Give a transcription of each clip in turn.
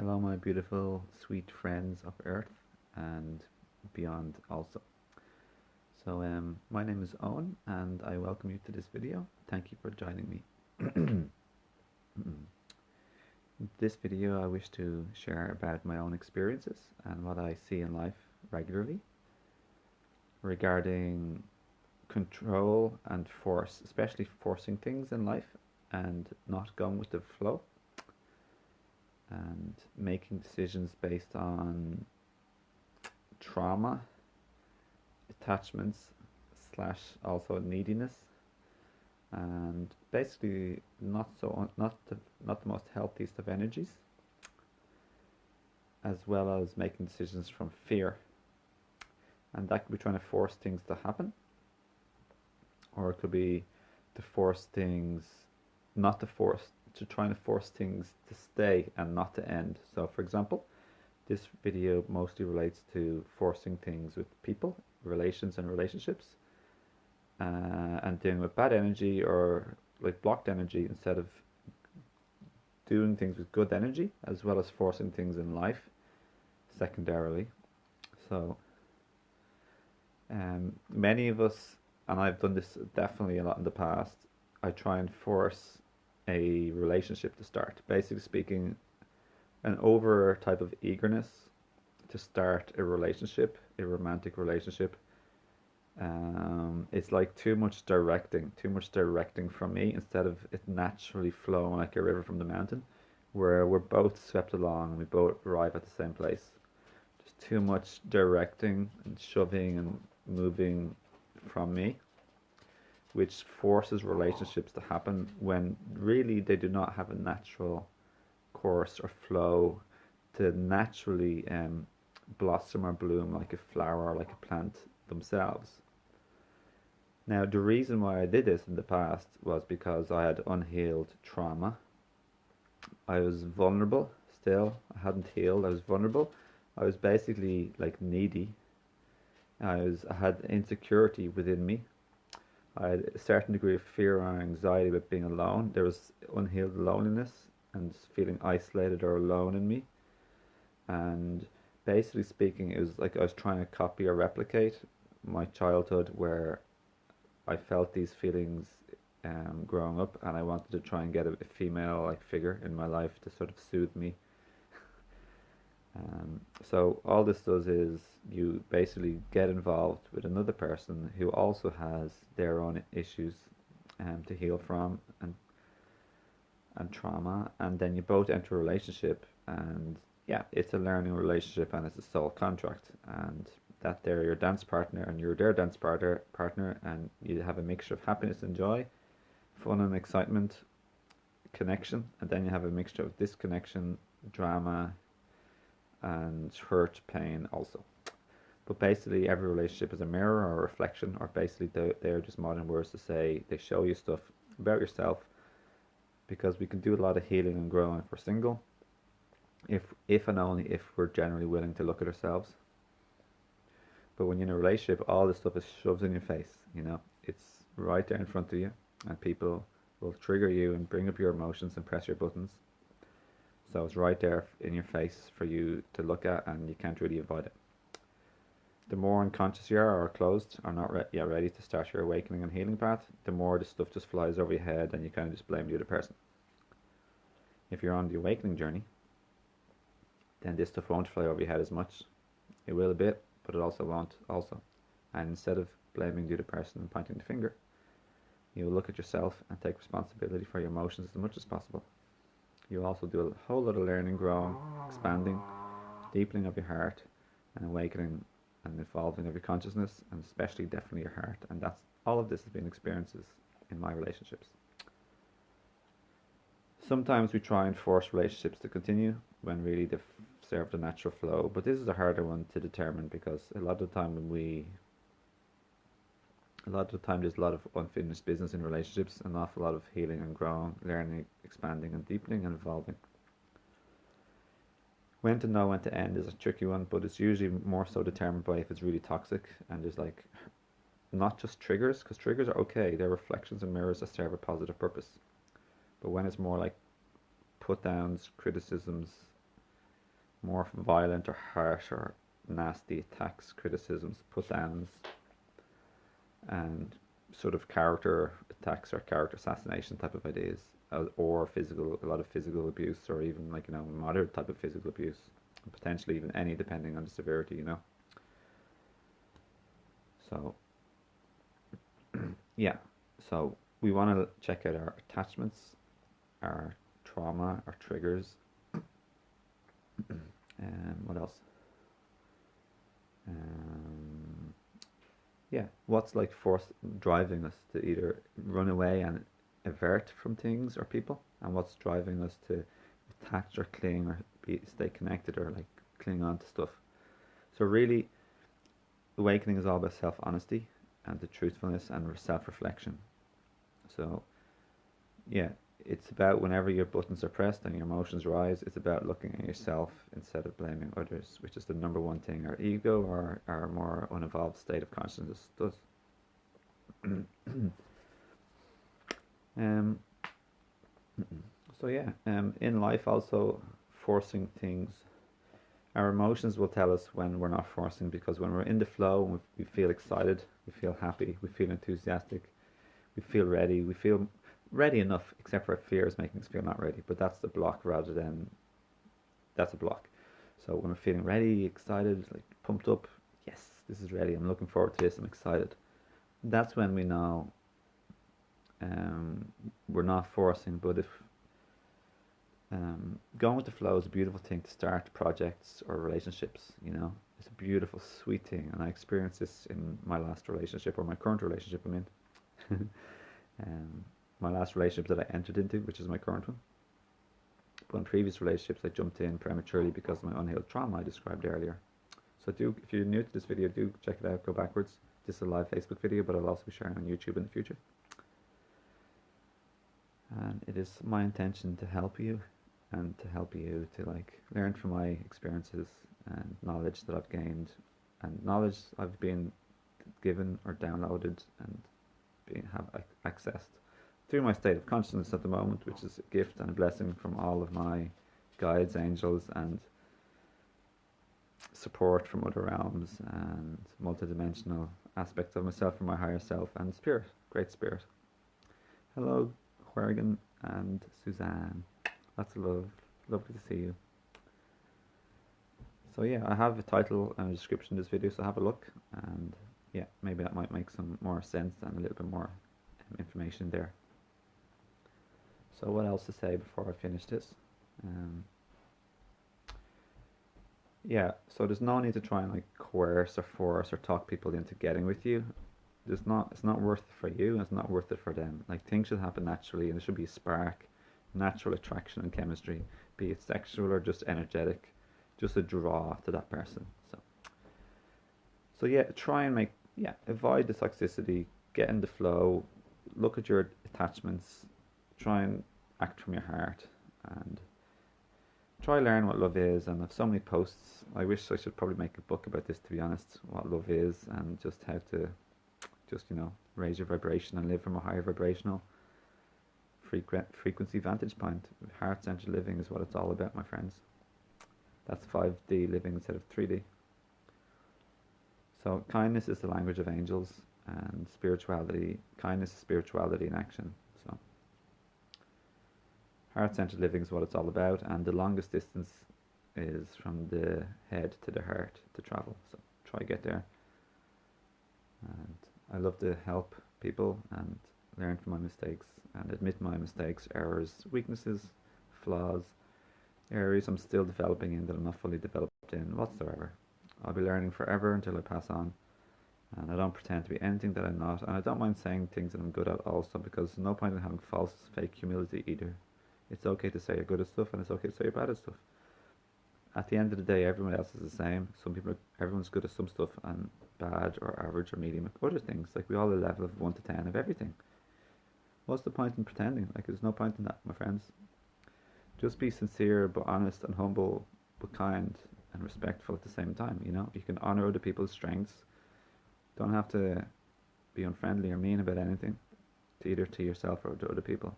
Hello, my beautiful, sweet friends of Earth and beyond also. My name is Owen and I welcome you to this video. Thank you for joining me. This video I wish to share about my own experiences and what I see in life regularly regarding control and force, especially forcing things in life and not going with the flow and making decisions based on trauma, attachments slash also neediness, and basically not the most healthiest of energies, as well as making decisions from fear, and that could be trying to force things to happen, or it could be to force things not to force to trying to force things to stay and not to end. So for example, this video mostly relates to forcing things with people, relations and relationships, and dealing with bad energy or like blocked energy instead of doing things with good energy, as well as forcing things in life secondarily. So many of us, and I've done this definitely a lot in the past, I try and force a relationship to start. Basically speaking, an over type of eagerness to start a relationship, a romantic relationship. It's like too much directing from me instead of it naturally flowing like a river from the mountain, where we're both swept along and we both arrive at the same place. Just too much directing and shoving and moving from me, which forces relationships to happen when really they do not have a natural course or flow to naturally blossom or bloom like a flower or like a plant themselves. Now, the reason why I did this in the past was because I had unhealed trauma. I was vulnerable still. I hadn't healed. I was vulnerable. I was basically like needy. I had insecurity within me. I had a certain degree of fear or anxiety about being alone. There was unhealed loneliness and feeling isolated or alone in me. And basically speaking, it was like I was trying to copy or replicate my childhood, where I felt these feelings growing up, and I wanted to try and get a female like figure in my life to sort of soothe me. So all this does is you basically get involved with another person who also has their own issues to heal from, and trauma, and then you both enter a relationship, and yeah, it's a learning relationship and it's a soul contract, and that they're your dance partner and you're their dance partner, and you have a mixture of happiness and joy, fun and excitement, connection, and then you have a mixture of disconnection, drama, and hurt, pain also. But basically every relationship is a mirror or a reflection, or basically they're just modern words to say they show you stuff about yourself, because we can do a lot of healing and growing if we're single, if and only if we're generally willing to look at ourselves. But when you're in a relationship, all this stuff is shoved in your face, it's right there in front of you, and people will trigger you and bring up your emotions and press your buttons. So it's right there in your face for you to look at, and you can't really avoid it. The more unconscious you are, or closed, or not yet ready to start your awakening and healing path, the more this stuff just flies over your head and you kind of just blame the other person. If you're on the awakening journey, then this stuff won't fly over your head as much. It will a bit, but it also won't also. And instead of blaming the other person and pointing the finger, you will look at yourself and take responsibility for your emotions as much as possible. You'll also do a whole lot of learning, growing, expanding, deepening of your heart, and awakening and evolving of your consciousness, and especially definitely your heart. And that's all of this has been experiences in my relationships. Sometimes we try and force relationships to continue when really they serve the natural flow, but this is a harder one to determine, because a lot of the time there's a lot of unfinished business in relationships, an awful lot of healing and growing, learning, expanding and deepening and evolving. When to know when to end is a tricky one, but it's usually more so determined by if it's really toxic, and there's like not just triggers, because triggers are okay, they're reflections and mirrors that serve a positive purpose. But when it's more like put downs, criticisms, more violent or harsh or nasty attacks, criticisms, put downs, and sort of character attacks or character assassination type of ideas, or a lot of physical abuse, or even like moderate type of physical abuse, potentially even any, depending on the severity. So yeah, so we want to check out our attachments, our trauma, our triggers, and what else? Yeah, what's like driving us to either run away and avert from things or people, and what's driving us to attach or cling or stay connected or like cling on to stuff. So really, awakening is all about self-honesty and the truthfulness and self-reflection. So yeah, it's about whenever your buttons are pressed and your emotions rise, it's about looking at yourself instead of blaming others, which is the number one thing our ego or our more unevolved state of consciousness does. um, so yeah, in life also, forcing things, our emotions will tell us when we're not forcing, because when we're in the flow, we feel excited, we feel happy, we feel enthusiastic, we feel ready, we feel ready enough, except for fear is making us feel not ready. But that's the block rather than, that's a block. So when we're feeling ready, excited, like pumped up, yes, this is ready, I'm looking forward to this, I'm excited. That's when we know we're not forcing. But if going with the flow is a beautiful thing to start projects or relationships, it's a beautiful, sweet thing. And I experienced this in my last relationship, or my current relationship I'm in. My last relationship that I entered into, which is my current one. But in previous relationships, I jumped in prematurely because of my unhealed trauma I described earlier. So if you're new to this video, do check it out, go backwards. This is a live Facebook video, but I'll also be sharing on YouTube in the future. And it is my intention to help you, and to help you to like learn from my experiences and knowledge that I've gained, and knowledge I've been given or downloaded and have accessed through my state of consciousness at the moment, which is a gift and a blessing from all of my guides, angels, and support from other realms and multidimensional aspects of myself, from my higher self and spirit, great spirit. Hello, Huergan and Suzanne. Lots of love. Lovely to see you. So yeah, I have a title and a description of this video, so have a look, and yeah, maybe that might make some more sense and a little bit more information there. So what else to say before I finish this? Yeah, so there's no need to try and like coerce or force or talk people into getting with you. It's not worth it for you, and it's not worth it for them. Like, things should happen naturally, and there should be a spark, natural attraction and chemistry, be it sexual or just energetic, just a draw to that person. So yeah, try and avoid the toxicity, get in the flow, look at your attachments, try and act from your heart, and try learn what love is. And I've so many posts. I wish I should probably make a book about this, to be honest, what love is, and just how to raise your vibration and live from a higher vibrational frequency vantage point. Heart-centered living is what it's all about, my friends. That's 5D living instead of 3D. So kindness is the language of angels, and spirituality, kindness is spirituality in action. So heart-centered living is what it's all about, and the longest distance is from the head to the heart to travel. So try get there. And I love to help people and learn from my mistakes and admit my mistakes, errors, weaknesses, flaws, areas I'm still developing in that I'm not fully developed in whatsoever. I'll be learning forever until I pass on, and I don't pretend to be anything that I'm not, and I don't mind saying things that I'm good at also, because there's no point in having false, fake humility either. It's okay to say you're good at stuff, and it's okay to say you're bad at stuff. At the end of the day, everyone else is the same. Everyone's good at some stuff and bad or average or medium at other things. Like, we all have a level of 1 to 10 of everything. What's the point in pretending? Like, there's no point in that, my friends. Just be sincere but honest, and humble but kind and respectful at the same time. You can honor other people's strengths. Don't have to be unfriendly or mean about anything, to either to yourself or to other people.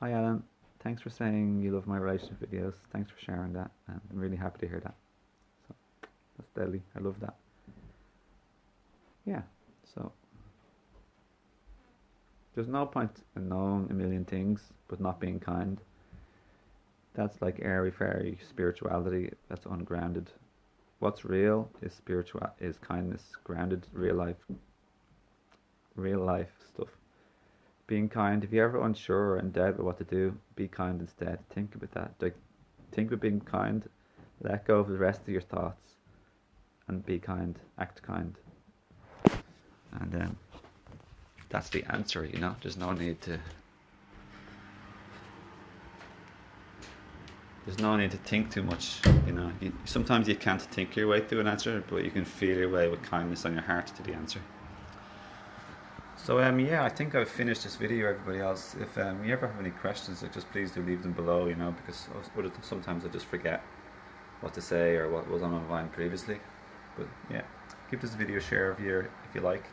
Hi Alan, thanks for saying you love my relationship videos. Thanks for sharing that. And I'm really happy to hear that. So that's deadly. I love that. Yeah. So there's no point in knowing a million things but not being kind. That's like airy fairy spirituality. That's ungrounded. What's real is is kindness, grounded, real life stuff. Being kind. If you're ever unsure or in doubt about what to do, be kind instead. Think about that. Like, think about being kind. Let go of the rest of your thoughts, and be kind. Act kind. And that's the answer. You know, there's no need to. There's no need to think too much. You know, sometimes you can't think your way through an answer, but you can feel your way with kindness on your heart to the answer. So yeah, I think I've finished this video, everybody else. If you ever have any questions, just please do leave them below, you know, because sometimes I just forget what to say or what was on my mind previously. But yeah, give this video a share if you like.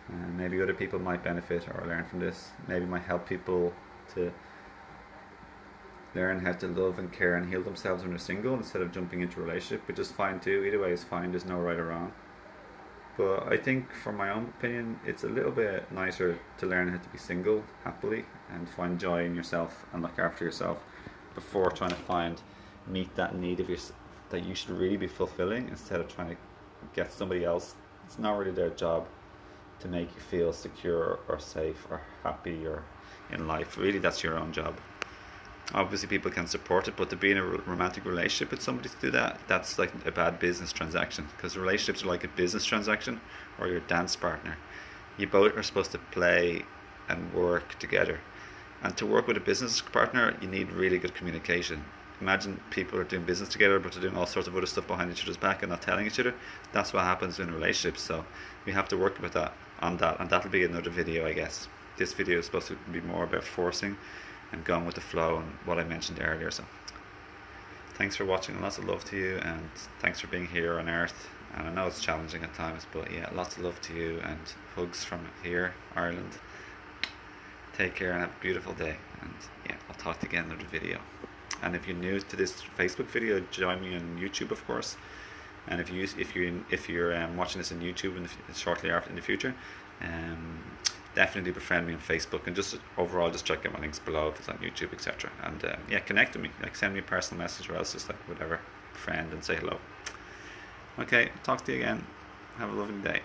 And maybe other people might benefit or learn from this. Maybe it might help people to learn how to love and care and heal themselves when they're single instead of jumping into a relationship, which is fine too. Either way is fine, there's no right or wrong. But I think, from my own opinion, it's a little bit nicer to learn how to be single happily and find joy in yourself and look after yourself before trying to meet that need of yours that you should really be fulfilling, instead of trying to get somebody else. It's not really their job to make you feel secure or safe or happy or in life. Really, that's your own job. Obviously people can support it, but to be in a romantic relationship with somebody to do that, that's like a bad business transaction, because relationships are like a business transaction or your dance partner. You both are supposed to play and work together, and to work with a business partner you need really good communication. Imagine people are doing business together but they're doing all sorts of other stuff behind each other's back and not telling each other. That's what happens in relationships. So we have to work with that, and that'll be another video, I guess. This video is supposed to be more about forcing and going with the flow and what I mentioned earlier. So thanks for watching, and lots of love to you, and thanks for being here on Earth. And I know it's challenging at times, but yeah, lots of love to you and hugs from here, Ireland. Take care and have a beautiful day, and yeah, I'll talk to you again in another video. And if you're new to this Facebook video, join me on YouTube, of course. And if you're watching this on YouTube shortly after in the future, definitely befriend me on Facebook, and just overall just check out my links below if it's on YouTube, etc. And yeah, connect with me, like send me a personal message, or else just like whatever, friend, and say hello. Okay, talk to you again. Have a lovely day.